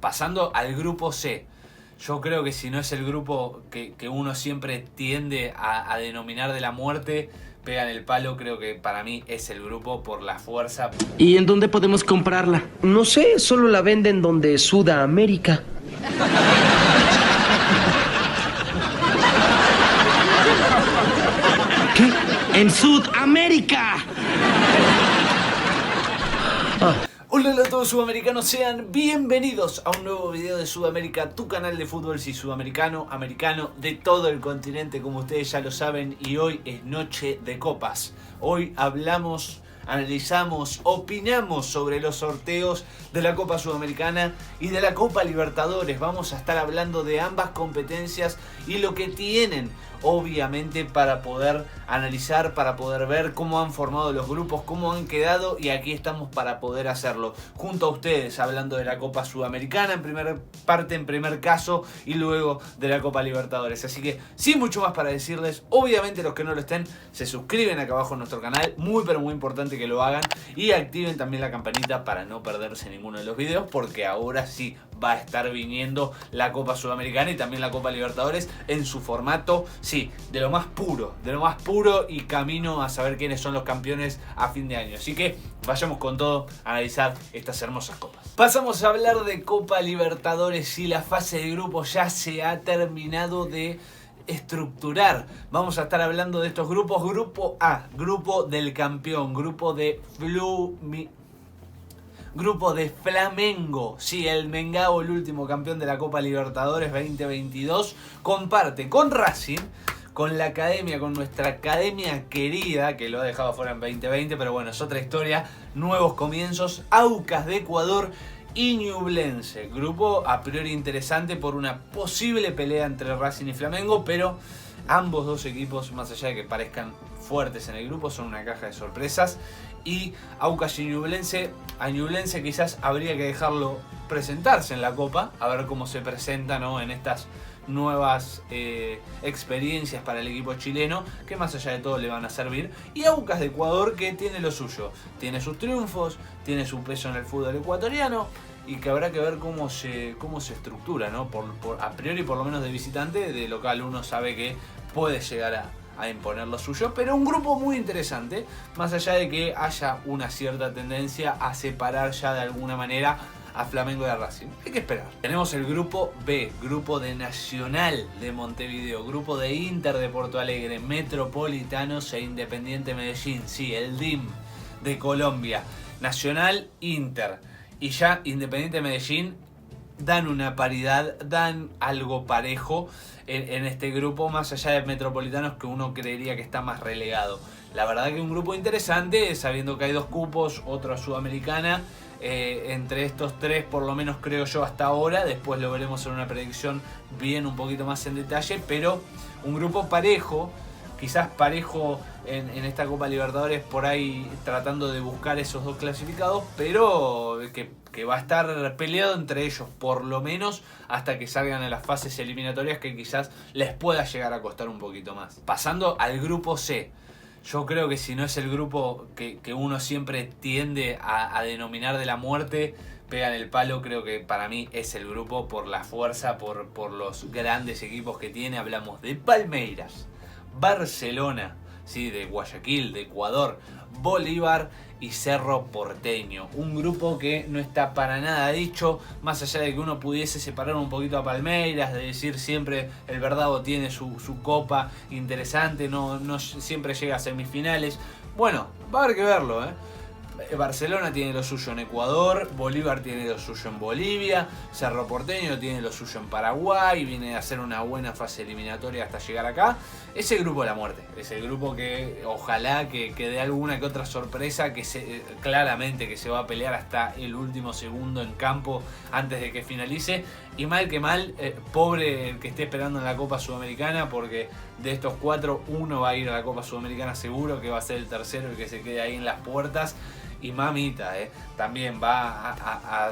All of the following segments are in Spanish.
Pasando al grupo C. Yo creo que si no es el grupo que uno siempre tiende a denominar de la muerte, pegan el palo, creo que para mí es el grupo por la fuerza. ¿Y en dónde podemos comprarla? No sé, solo la venden donde Sudamérica. ¿Qué? ¡En Sudamérica! Hola a todos sudamericanos, sean bienvenidos a un nuevo video de Sudamérica, tu canal de fútbol, sí, sudamericano, americano, de todo el continente, como ustedes ya lo saben, y hoy es noche de copas. Hoy hablamos, analizamos, opinamos sobre los sorteos de la Copa Sudamericana y de la Copa Libertadores. Vamos a estar hablando de ambas competencias y lo que tienen, obviamente, para poder analizar, para poder ver cómo han formado los grupos, cómo han quedado, y aquí estamos para poder hacerlo junto a ustedes, hablando de la Copa Sudamericana en primer parte, en primer caso, y luego de la Copa Libertadores. Así que sin mucho más para decirles, obviamente los que no lo estén, se suscriben acá abajo en nuestro canal, muy pero muy importante que lo hagan, y activen también la campanita para no perderse ninguno de los videos, porque ahora sí va a estar viniendo la Copa Sudamericana y también la Copa Libertadores en su formato, sí, de lo más puro, y camino a saber quiénes son los campeones a fin de año. Así que vayamos con todo a analizar estas hermosas copas. Pasamos a hablar de Copa Libertadores y la fase de grupos ya se ha terminado de estructurar. Vamos a estar hablando de estos grupos. Grupo A, grupo del campeón, grupo de Flamengo, sí, el Mengao, el último campeón de la Copa Libertadores 2022, comparte con Racing, con la academia, con nuestra academia querida, que lo ha dejado fuera en 2020, pero bueno, es otra historia, nuevos comienzos, Aucas de Ecuador y Ñublense. Grupo a priori interesante por una posible pelea entre Racing y Flamengo, pero ambos dos equipos, más allá de que parezcan fuertes en el grupo, son una caja de sorpresas. Y Aucas y Ñublense, a Ñublense quizás habría que dejarlo presentarse en la Copa, a ver cómo se presenta, ¿no?, en estas nuevas experiencias para el equipo chileno, que más allá de todo le van a servir. Y Aucas de Ecuador, que tiene lo suyo, tiene sus triunfos, tiene su peso en el fútbol ecuatoriano, y que habrá que ver cómo se estructura, ¿no? A priori, por lo menos de visitante, de local uno sabe que puede llegar a imponer lo suyo, pero un grupo muy interesante, más allá de que haya una cierta tendencia a separar ya de alguna manera a Flamengo y a Racing. Hay que esperar. Tenemos el grupo B, grupo de Nacional de Montevideo, grupo de Inter de Porto Alegre, Metropolitanos e Independiente Medellín, sí, el DIM de Colombia, Nacional, Inter, y ya Independiente Medellín dan una paridad, dan algo parejo en este grupo, más allá de Metropolitanos, que uno creería que está más relegado. La verdad que un grupo interesante, sabiendo que hay dos cupos, otra Sudamericana, entre estos tres, por lo menos creo yo hasta ahora. Después lo veremos en una predicción bien un poquito más en detalle, pero un grupo parejo, quizás parejo en esta Copa Libertadores, por ahí tratando de buscar esos dos clasificados, pero que va a estar peleado entre ellos, por lo menos hasta que salgan en las fases eliminatorias, que quizás les pueda llegar a costar un poquito más. Pasando al grupo C. Yo creo que si no es el grupo que uno siempre tiende a denominar de la muerte, pegan el palo, creo que para mí es el grupo por la fuerza, por los grandes equipos que tiene. Hablamos de Palmeiras, Barcelona, sí, de Guayaquil, de Ecuador, Bolívar y Cerro Porteño. Un grupo que no está para nada dicho, más allá de que uno pudiese separar un poquito a Palmeiras, de decir siempre el Verdado tiene su copa interesante, no siempre llega a semifinales. Bueno, va a haber que verlo, ¿eh? Barcelona tiene lo suyo en Ecuador, Bolívar tiene lo suyo en Bolivia, Cerro Porteño tiene lo suyo en Paraguay, viene a hacer una buena fase eliminatoria hasta llegar acá. Es el grupo de la muerte, es el grupo que ojalá que dé alguna que otra sorpresa, claramente que se va a pelear hasta el último segundo en campo antes de que finalice. Y mal que mal, pobre el que esté esperando en la Copa Sudamericana, porque de estos cuatro, uno va a ir a la Copa Sudamericana seguro, que va a ser el tercero el que se quede ahí en las puertas. Y mamita, también va a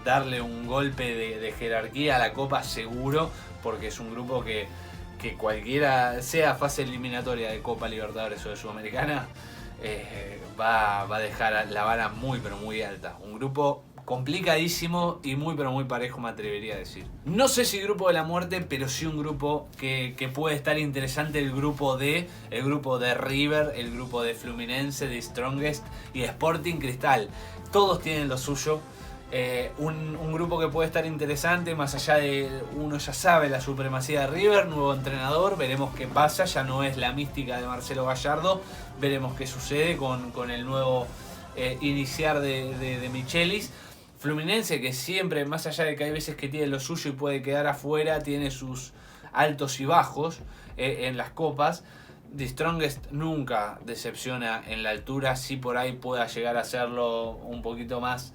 darle un golpe de jerarquía a la Copa seguro, porque es un grupo que cualquiera, sea fase eliminatoria de Copa Libertadores o de Sudamericana, va a dejar la vara muy pero muy alta. Un grupo complicadísimo y muy pero muy parejo, me atrevería a decir. No sé si grupo de la muerte, pero sí un grupo que puede estar interesante, el grupo de River, el grupo de Fluminense, de Strongest y de Sporting Cristal. Todos tienen lo suyo. Un grupo que puede estar interesante, más allá de, uno ya sabe la supremacía de River, nuevo entrenador, veremos qué pasa, ya no es la mística de Marcelo Gallardo, veremos qué sucede con el nuevo iniciar de Michelis. Fluminense, que siempre, más allá de que hay veces que tiene lo suyo y puede quedar afuera, tiene sus altos y bajos en las copas. The Strongest nunca decepciona en la altura, sí por ahí pueda llegar a serlo un poquito más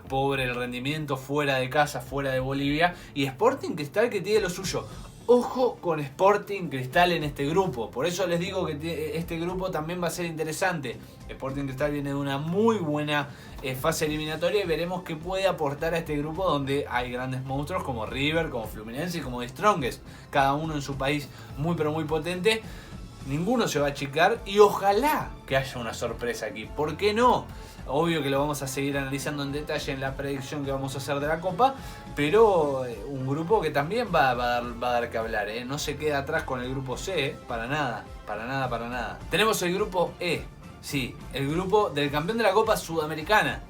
pobre el rendimiento fuera de casa, fuera de Bolivia. Y Sporting Cristal, que tiene lo suyo. Ojo con Sporting Cristal en este grupo, por eso les digo que este grupo también va a ser interesante. Sporting Cristal viene de una muy buena fase eliminatoria y veremos qué puede aportar a este grupo, donde hay grandes monstruos como River, como Fluminense y como The Strongest, cada uno en su país muy pero muy potente. Ninguno se va a achicar y ojalá que haya una sorpresa aquí, ¿por qué no? Obvio que lo vamos a seguir analizando en detalle en la predicción que vamos a hacer de la Copa, pero un grupo que también va a dar que hablar, ¿eh? No se queda atrás con el grupo C, para nada. Tenemos el grupo E, sí, el grupo del campeón de la Copa Sudamericana,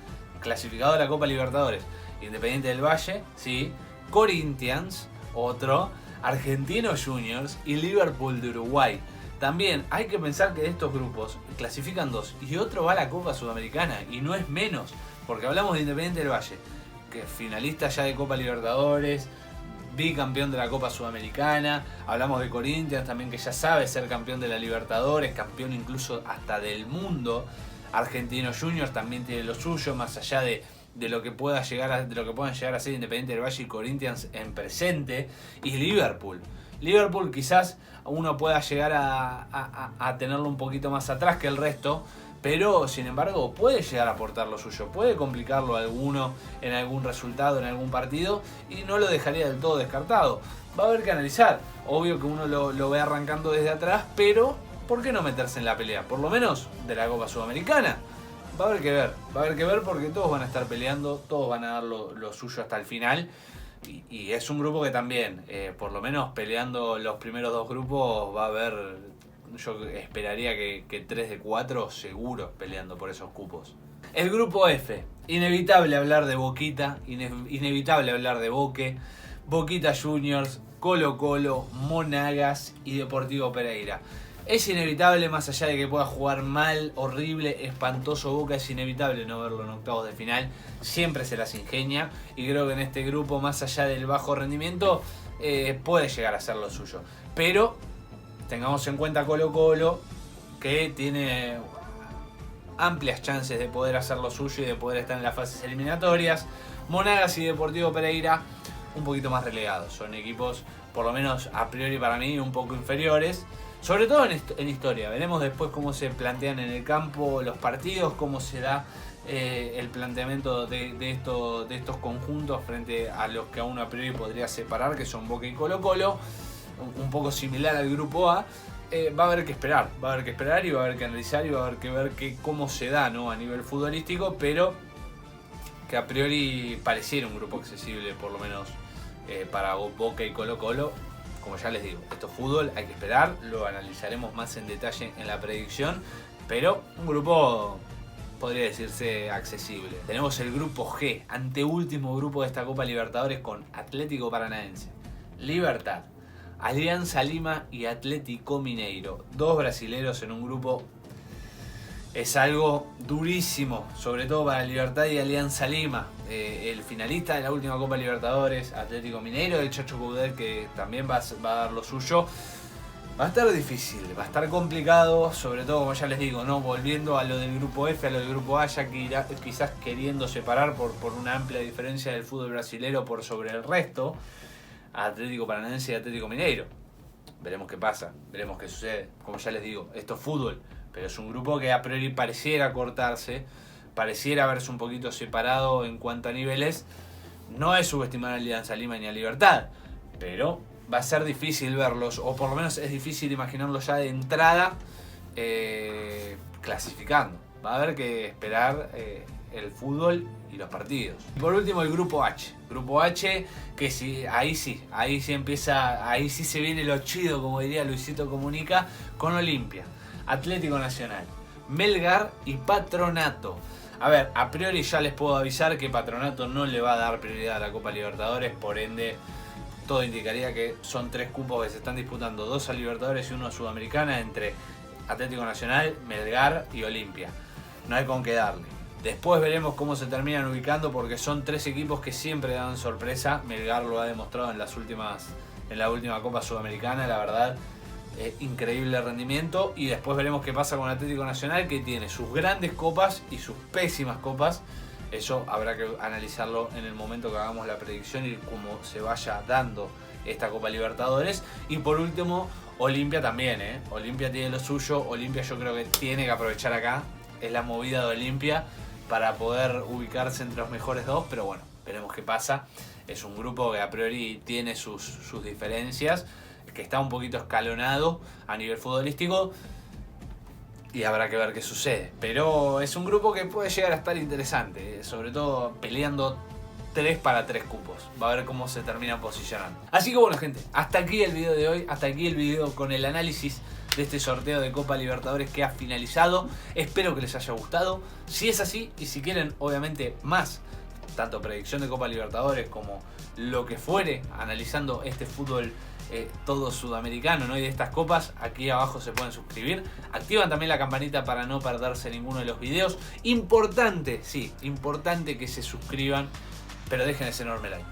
clasificado de la Copa Libertadores, Independiente del Valle, sí, Corinthians, otro, Argentinos Juniors y Liverpool de Uruguay. También hay que pensar que de estos grupos clasifican dos y otro va a la Copa Sudamericana, y no es menos, porque hablamos de Independiente del Valle, que es finalista ya de Copa Libertadores, bicampeón de la Copa Sudamericana. Hablamos de Corinthians también, que ya sabe ser campeón de la Libertadores, campeón incluso hasta del mundo. Argentinos Juniors también tiene lo suyo, más allá de lo que puedan llegar a ser Independiente del Valle y Corinthians en presente. Y Liverpool quizás uno pueda llegar a tenerlo un poquito más atrás que el resto, pero sin embargo puede llegar a aportar lo suyo, puede complicarlo a alguno en algún resultado, en algún partido, y no lo dejaría del todo descartado. Va a haber que analizar, obvio que uno lo ve arrancando desde atrás, pero ¿por qué no meterse en la pelea? Por lo menos de la Copa Sudamericana. Va a haber que ver porque todos van a estar peleando, todos van a dar lo suyo hasta el final. Y es un grupo que también, por lo menos peleando los primeros dos grupos, va a haber, yo esperaría que 3 de 4 seguros peleando por esos cupos. El grupo F, inevitable hablar de Boquita, inevitable hablar de Boque, Boquita Juniors, Colo Colo, Monagas y Deportivo Pereira. Es inevitable, más allá de que pueda jugar mal, horrible, espantoso Boca, es inevitable no verlo en octavos de final. Siempre se las ingenia y creo que en este grupo, más allá del bajo rendimiento, puede llegar a ser lo suyo. Pero tengamos en cuenta Colo Colo, que tiene amplias chances de poder hacer lo suyo y de poder estar en las fases eliminatorias. Monagas y Deportivo Pereira un poquito más relegados. Son equipos, por lo menos a priori para mí, un poco inferiores. Sobre todo en historia. Veremos después cómo se plantean en el campo los partidos, cómo se da el planteamiento de estos conjuntos frente a los que a uno a priori podría separar, que son Boca y Colo Colo. Un poco similar al grupo A. Va a haber que esperar y va a haber que analizar y va a haber que ver cómo se da, ¿no?, a nivel futbolístico, pero que a priori pareciera un grupo accesible, por lo menos para Boca y Colo Colo. Como ya les digo, esto es fútbol, hay que esperar, lo analizaremos más en detalle en la predicción, pero un grupo podría decirse accesible. Tenemos el grupo G, anteúltimo grupo de esta Copa Libertadores, con Atlético Paranaense, Libertad, Alianza Lima y Atlético Mineiro. Dos brasileros en un grupo es algo durísimo, sobre todo para Libertad y Alianza Lima. El finalista de la última Copa Libertadores, Atlético Mineiro, el Chacho Coudet, que también va a dar lo suyo. Va a estar difícil, va a estar complicado, sobre todo, como ya les digo, ¿no?, volviendo a lo del grupo F, a lo del grupo A, ya que quizás queriendo separar por una amplia diferencia del fútbol brasilero por sobre el resto, a Atlético Paranaense y Atlético Mineiro. Veremos qué pasa, veremos qué sucede. Como ya les digo, esto es fútbol, pero es un grupo que a priori pareciera cortarse, pareciera haberse un poquito separado en cuanto a niveles. No es subestimar a Alianza Lima ni a Libertad, pero va a ser difícil verlos, o por lo menos es difícil imaginarlos ya de entrada clasificando. Va a haber que esperar el fútbol y los partidos. Y por último el grupo H. Grupo H, que sí, ahí sí empieza, ahí sí se viene lo chido, como diría Luisito Comunica, con Olimpia, Atlético Nacional, Melgar y Patronato. A ver, a priori ya les puedo avisar que Patronato no le va a dar prioridad a la Copa Libertadores, por ende todo indicaría que son 3 cupos que se están disputando, 2 a Libertadores y 1 a Sudamericana, entre Atlético Nacional, Melgar y Olimpia. No hay con qué darle. Después veremos cómo se terminan ubicando, porque son 3 equipos que siempre dan sorpresa. Melgar lo ha demostrado en la última Copa Sudamericana, la verdad. Increíble rendimiento. Y después veremos qué pasa con Atlético Nacional, que tiene sus grandes copas y sus pésimas copas. Eso habrá que analizarlo en el momento que hagamos la predicción y cómo se vaya dando esta Copa Libertadores. Y por último, Olimpia también, Olimpia tiene lo suyo. Olimpia yo creo que tiene que aprovechar acá. Es la movida de Olimpia para poder ubicarse entre los mejores 2. Pero bueno, veremos qué pasa. Es un grupo que a priori tiene sus diferencias, que está un poquito escalonado a nivel futbolístico y habrá que ver qué sucede, pero es un grupo que puede llegar a estar interesante, sobre todo peleando 3 para 3 cupos. Va a ver cómo se terminan posicionando. Así que bueno, gente, hasta aquí el video de hoy, hasta aquí el video con el análisis de este sorteo de Copa Libertadores que ha finalizado. Espero que les haya gustado. Si es así, y si quieren obviamente más, tanto predicción de Copa Libertadores como lo que fuere, analizando este fútbol todo sudamericano, ¿no? Y de estas copas, aquí abajo se pueden suscribir. Activan también la campanita para no perderse ninguno de los videos. Importante, sí, importante que se suscriban, pero dejen ese enorme like.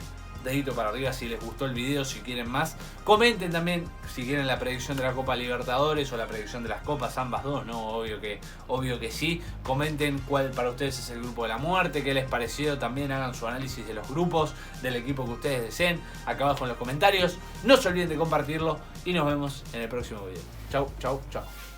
Dedito para arriba si les gustó el video, si quieren más. Comenten también si quieren la predicción de la Copa Libertadores o la predicción de las copas, ambas dos, ¿no? Obvio que sí. Comenten cuál para ustedes es el grupo de la muerte, qué les pareció. También hagan su análisis de los grupos, del equipo que ustedes deseen, acá abajo en los comentarios. No se olviden de compartirlo y nos vemos en el próximo video. Chau, chau, chau.